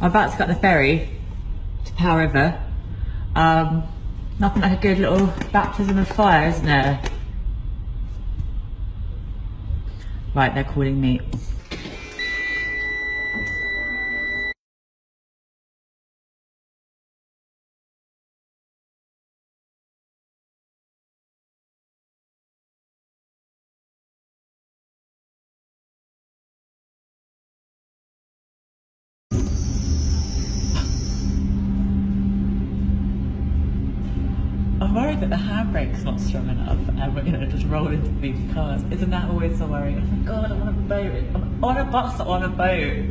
I'm about to get the ferry to Powell River. Nothing like a good little baptism of fire, isn't there? Right, they're calling me. I'm worried that the handbrake's not strong enough and we're gonna just roll into these cars. Isn't that always so worrying? Oh my god, I'm on a boat. I'm on a bus or on a boat.